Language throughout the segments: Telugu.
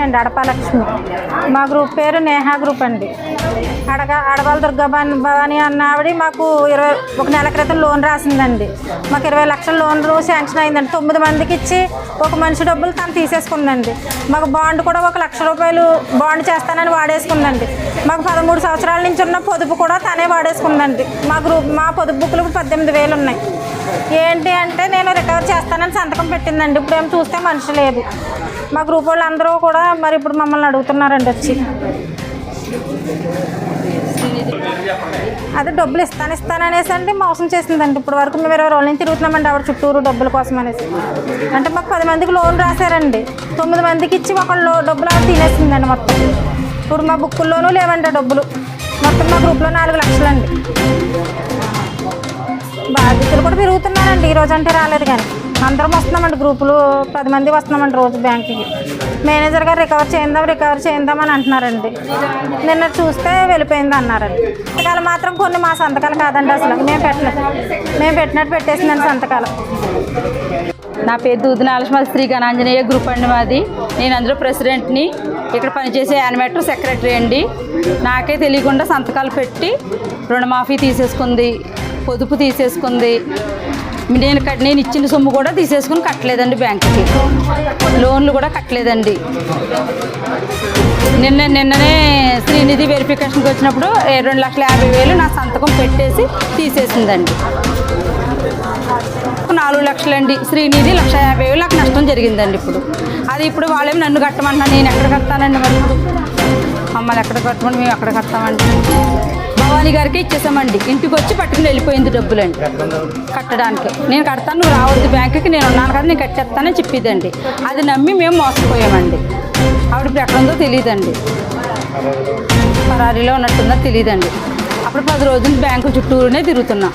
అండి అడపాలక్ష్మి. మా గ్రూప్ పేరు నేహా గ్రూప్ అండి. అడవాల దుర్గా భవాని అన్న ఆవిడ మాకు 21 నెలల క్రితం లోన్ రాసిందండి. మాకు 20 లక్షల లోన్ శాంక్షన్ అయిందండి. 9 మందికి ఇచ్చి ఒక మనిషి డబ్బులు తను తీసేసుకుందండి. మాకు బాండ్ కూడా 1 లక్ష రూపాయలు బాండ్ చేస్తానని వాడేసుకుందండి. మాకు 13 సంవత్సరాల నుంచి ఉన్న పొదుపు కూడా తనే వాడేసుకుందండి. మా పొదుపు బుక్లు 18,000 ఉన్నాయి. ఏంటి అంటే నేను రికవర్ చేస్తానని సంతకం పెట్టిందండి. ఇప్పుడు ఏం చూస్తే మనిషి లేదు. మా గ్రూప్ వాళ్ళు అందరూ కూడా మరి ఇప్పుడు మమ్మల్ని అడుగుతున్నారండి వచ్చి. అదే డబ్బులు ఇస్తాననేసి అండి మోసం చేసిందండి. ఇప్పుడు వరకు మేము 20 రోజుల నుంచి తిరుగుతున్నామండి ఆవిడ చుట్టూరు డబ్బుల కోసం అనేసి. అంటే మాకు 10 మందికి లోన్ రాశారండి. 9 మందికి ఇచ్చి ఒకళ్ళు డబ్బులు ఆవిడ తినేసిందండి మొత్తం. ఇప్పుడు మా బుక్కుల్లోనూ లేవండి డబ్బులు. మొత్తం మా గ్రూప్లో 4 లక్షలండి. బాధ్యతలు కూడా పెరుగుతున్నారండి. ఈరోజు అంటే రాలేదు కానీ అందరం వస్తున్నామండి. గ్రూపులు 10 మంది వస్తున్నామండి రోజు బ్యాంకుకి. మేనేజర్ గారు రికవర్ చేద్దామని అంటున్నారండి. నిన్న చూస్తే వెళ్ళిపోయింది అన్నారండి. సంతకాలు మాత్రం కొన్ని మా సంతకాలు కాదండి. అసలు మేము పెట్టినట్టు పెట్టేసిందండి సంతకాలు. నా పేరు దూదినాలక్ష్మి, శ్రీ గణాంజనేయ గ్రూప్ అండి మాది. నేను అందులో ప్రెసిడెంట్ని. ఇక్కడ పనిచేసే యానిమేటర్ సెక్రటరీ అండి. నాకే తెలియకుండా సంతకాలు పెట్టి రుణమాఫీ తీసేసుకుంది, పొదుపు తీసేసుకుంది. నేను ఇచ్చిన సొమ్ము కూడా తీసేసుకుని కట్టలేదండి. బ్యాంకుకి లోన్లు కూడా కట్టలేదండి. నిన్ననే శ్రీనిధి వెరిఫికేషన్కి వచ్చినప్పుడు 2,50,000 నా సంతకం పెట్టేసి తీసేసిందండి. 4 లక్షలండి. శ్రీనిధి 1,50,000 నాకు నష్టం జరిగిందండి. ఇప్పుడు వాళ్ళేమి నన్ను కట్టమంటున్నాను. నేను ఎక్కడ కడతానండి? మరి మమ్మల్ని ఎక్కడ కట్టమని మేము ఎక్కడ కడతామండి? భవానీ గారికి ఇచ్చేసామండి. ఇంటికి వచ్చి పట్టుకుని వెళ్ళిపోయింది డబ్బులండి కట్టడానికి. నేను కడతాను, నువ్వు రావద్దు బ్యాంకుకి, నేను ఉన్నాను కదా నేను కట్టేస్తానని చెప్పిద్దండి. అది నమ్మి మేము మోసపోయామండి. ఆవిడ ఇప్పుడు ఎక్కడ ఉందో తెలియదండి. పరారీలో ఉన్నట్టుందో తెలియదండి. అప్పుడు 10 రోజులు బ్యాంకు చుట్టూనే తిరుగుతున్నాం.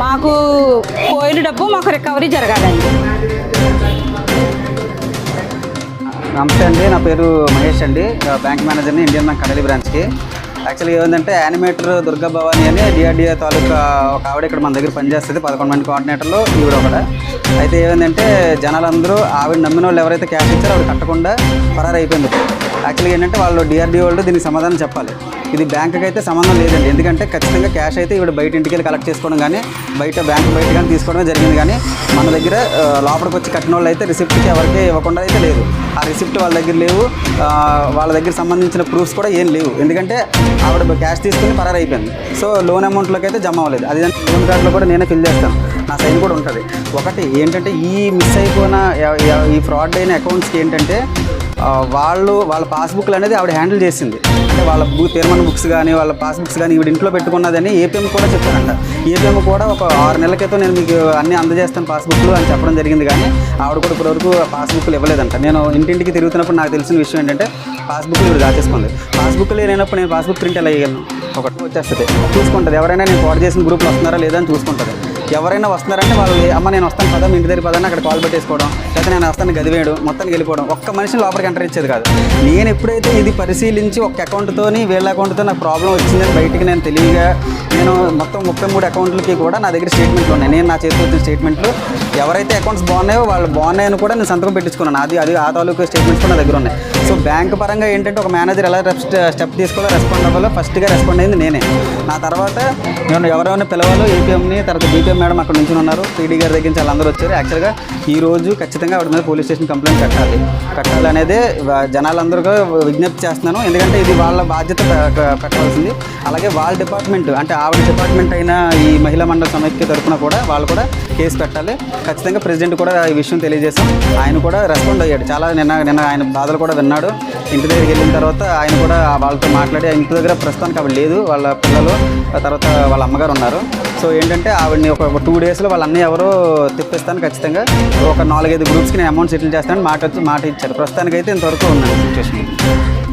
మాకు పోయిన డబ్బు మాకు రికవరీ జరగాలండి. నమస్తే అండి, నా పేరు మహేష్ అండి, బ్యాంక్ మేనేజర్ని, ఇండియన్ బ్యాంక్ కడలి బ్రాంచ్కి. యాక్చువల్గా ఏమంటే యానిమేటర్ దుర్గా భవాని అని డిఆర్డిఏ తాలూకా ఒక ఆవిడ ఇక్కడ మన దగ్గర పనిచేస్తుంది. 11 మంది కోఆర్డినేటర్లు ఈవిడ ఒకడ. అయితే ఏమైందంటే జనాలందరూ ఆవిడ నమ్మిన వాళ్ళు ఎవరైతే క్యాష్ ఇచ్చారో ఆవిడ కట్టకుండా పరారైపోయింది. యాక్చువల్గా ఏంటంటే వాళ్ళు డిఆర్డిఏ వాళ్ళు దీనికి సమాధానం చెప్పాలి. ఇది బ్యాంకుకి అయితే సంబంధం లేదండి. ఎందుకంటే ఖచ్చితంగా క్యాష్ అయితే ఈవిడ బయట ఇంటికి వెళ్ళి కలెక్ట్ చేసుకోవడం కానీ బ్యాంకు బయట కానీ తీసుకోవడమే జరిగింది. కానీ మన దగ్గర లోపలికి వచ్చి కట్టిన వాళ్ళు అయితే రిసిప్ట్కి ఎవరికి ఇవ్వకుండా అయితే లేదు. ఆ రిసిప్ట్ వాళ్ళ దగ్గర లేవు. వాళ్ళ దగ్గర సంబంధించిన ప్రూఫ్స్ కూడా ఏం లేవు. ఎందుకంటే ఆవిడ క్యాష్ తీసుకుని పరారైపోయింది. సో లోన్ అమౌంట్లోకి అయితే జమ అవ్వలేదు. అది లోన్ కార్డులో కూడా నేనే ఫిల్ చేస్తాను, నా సైన్ కూడా ఉంటుంది. ఒకటి ఏంటంటే ఈ మిస్ అయిపోయిన ఈ ఫ్రాడ్ అయిన అకౌంట్స్కి ఏంటంటే వాళ్ళ పాస్బుక్లు అనేది ఆవిడ హ్యాండిల్ చేసింది. అంటే వాళ్ళ తీర్మాన బుక్స్ కానీ వాళ్ళ పాస్బుక్స్ కానీ ఈవిడ ఇంట్లో పెట్టుకున్నదని ఏపీఎం కూడా చెప్పారంట. ఏపీఎం కూడా ఒక 6 నెలల క్రితం నేను మీకు అన్నీ అందజేస్తాను పాస్బుక్లు అని చెప్పడం జరిగింది. కానీ ఆవిడ కూడా ఇప్పటివరకు పాస్బుక్లు ఇవ్వలేదంట. నేను ఇంటింటికి తిరుగుతున్నప్పుడు నాకు తెలిసిన విషయం ఏంటంటే పాస్బుక్లు ఇవి దాచేసుకుంది. పాస్బుక్లు లేనప్పుడు నేను పాస్బుక్ ప్రింట్ ఎలా వేయగలను? ఒకటి వచ్చేస్తుంది, చూసుకుంటుంది. ఎవరైనా నేను కోడ్ చేసిన గ్రూప్లో వస్తున్నారా లేదా అని చూసుకుంటుంది. ఎవరైనా వస్తున్నారంటే వాళ్ళు అమ్మ నేను వస్తాను పదా మీ ఇంటి దగ్గర పదాన్ని అక్కడ కాల్ పెట్టేసుకోవడం, లేకపోతే నేను వస్తాను గది వేయడం, మొత్తానికి వెళ్ళిపోవడం. ఒక్క మనిషిని లోపలికి ఎంటర్ ఇచ్చేది కాదు. నేను ఎప్పుడైతే ఇది పరిశీలించి ఒక అకౌంట్తో వీళ్ళ అకౌంట్తో నాకు ప్రాబ్లం వచ్చిందని బయటికి నేను తెలియగా నేను మొత్తం 33 అకౌంట్లకి కూడా నా దగ్గర స్టేట్మెంట్లు ఉన్నాయి. నేను నా చేతికి వచ్చిన స్టేట్మెంట్లు ఎవరైతే అకౌంట్స్ బాగున్నాయో వాళ్ళు బాగున్నాయని కూడా నేను సంతకం పెట్టించుకున్నాను. అది ఆ తాలూకు స్టేట్మెంట్స్ కూడా నా దగ్గర ఉన్నాయి. సో బ్యాంక్ పరంగా ఏంటంటే ఒక మేనేజర్ ఎలా స్టెప్ తీసుకోవాలో రెస్పాండ్ అవ్వాలో ఫస్ట్గా రెస్పాండ్ అయింది నేనే. నా తర్వాత నేను ఎవరైనా పిలవాలో ఏపీఎంని, తర్వాత బీపీఎం మేడం అక్కడ నుంచి ఉన్నారు, పీడీ గారి దగ్గర నుంచి వాళ్ళందరూ వచ్చారు. యాక్చువల్గా ఈరోజు ఖచ్చితంగా ఆవిడ మీద పోలీస్ స్టేషన్ కంప్లైంట్ కట్టాలి అనేది జనాలందరూ విజ్ఞప్తి చేస్తున్నాను. ఎందుకంటే ఇది వాళ్ళ బాధ్యత పెట్టాల్సింది. అలాగే వాళ్ళ డిపార్ట్మెంట్ అంటే ఆవిడ డిపార్ట్మెంట్ అయిన ఈ మహిళా మండలి సమైక్య తరఫున కూడా వాళ్ళు కూడా కేసు పెట్టాలి. ఖచ్చితంగా ప్రెసిడెంట్ కూడా ఈ విషయం తెలియజేశాం. ఆయన కూడా రెస్పాండ్ అయ్యాడు. చాలా నిన్న ఆయన బాధలు కూడా విన్నాడు. ఇంటి దగ్గరికి వెళ్ళిన తర్వాత ఆయన కూడా వాళ్ళతో మాట్లాడి ఇంటి దగ్గర ప్రస్తుతానికి ఆవిడ లేదు, వాళ్ళ పిల్లలు తర్వాత వాళ్ళ అమ్మగారు ఉన్నారు. సో ఏంటంటే ఆవిడని ఒక 2 డేస్లో వాళ్ళ అన్నీ ఎవరో తెప్పిస్తాను, ఖచ్చితంగా ఒక 4-5 గ్రూప్స్కి నేను అమౌంట్ సెటిల్ చేస్తానని మాట ఇచ్చారు. ప్రస్తుతానికైతే ఇంతవరకు ఉన్నాను సిచ్యువేషన్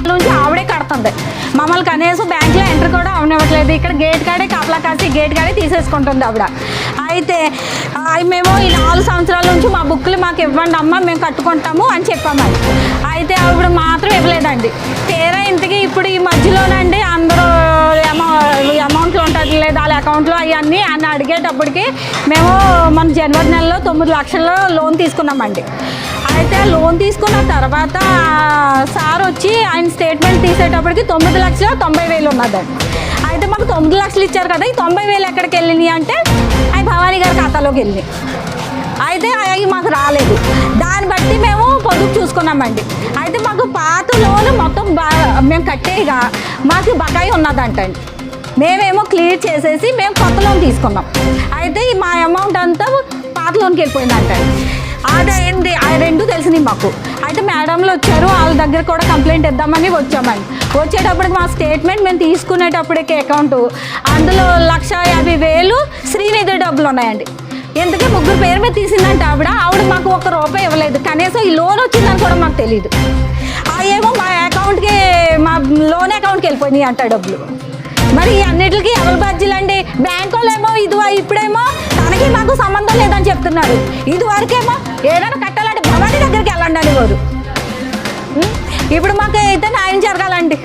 నుంచి ఆవిడే కడుతుంది. మమ్మల్ని కనీసం బ్యాంక్లో ఎంటర్ కూడా అవనివ్వట్లేదు. ఇక్కడ గేట్ కాడే కాపలా కాసి గేట్ కాడే తీసేసుకుంటుంది ఆవిడ. అయితే మేము ఈ 4 సంవత్సరాల నుంచి మా బుక్లు మాకు ఇవ్వండి అమ్మ మేము కట్టుకుంటాము అని చెప్పామని. అయితే ఆవిడ మాత్రం ఇవ్వలేదండి. తీరా ఇంటికి ఇప్పుడు ఈ మధ్యలోనండి అందరూ అమౌంట్లు ఉంటుంది లేదా వాళ్ళ అకౌంట్లో అవన్నీ అని అడిగేటప్పటికి మేము మన జనవరి నెలలో 9 లక్షలు లోన్ తీసుకున్నామండి. అయితే లోన్ తీసుకున్న తర్వాత సార్ వచ్చి ఆయన స్టేట్మెంట్ తీసేటప్పటికి 9,90,000 ఉన్నదండి. అయితే మాకు 9 లక్షలు ఇచ్చారు కదా, ఈ 90,000 ఎక్కడికి వెళ్ళినాయి అంటే అవి భవానీ గారి ఖాతాలోకి వెళ్ళినాయి. అయితే అవి మాకు రాలేదు. దాన్ని బట్టి మేము పొదుపు చూసుకున్నామండి. అయితే మాకు పాత లోన్ మొత్తం మేము కట్టేగా మాకు బకాయి ఉన్నదంటండి. మేమేమో క్లియర్ చేసేసి మేము కొత్త లోన్ తీసుకున్నాం. అయితే మా అమౌంట్ అంతా పాత లోన్కి వెళ్ళిపోయిందంటండి. అదైంది, ఆ రెండు తెలిసినాయి మాకు. అయితే మేడంలు వచ్చారు, వాళ్ళ దగ్గర కూడా కంప్లైంట్ ఇద్దామని వచ్చామండి. వచ్చేటప్పటికి మా స్టేట్మెంట్ మేము తీసుకునేటప్పటికి అకౌంట్ అందులో 1,50,000 శ్రీనిధి డబ్బులు ఉన్నాయండి. ఎందుకే 3 పేరు మీద తీసిందంటే ఆవిడ మాకు ₹1 ఇవ్వలేదు. కనీసం ఈ లోన్ వచ్చిందని కూడా మాకు తెలియదు. ఏమో మా అకౌంట్కి, మా లోన్ అకౌంట్కి వెళ్ళిపోయినాయి అంట డబ్బులు. మరి అన్నిటికీ ఎవరి బాధ్యులండి? బ్యాంకు వాళ్ళేమో ఇప్పుడేమో తనకి మాకు సంబంధం లేదని చెప్తున్నారు. ఇదివరకేమో ఏదైనా కట్టాలంటే భవానీ దగ్గరికి వెళ్ళండి అని వారు. ఇప్పుడు మాకు అయితే న్యాయం జరగాలండి.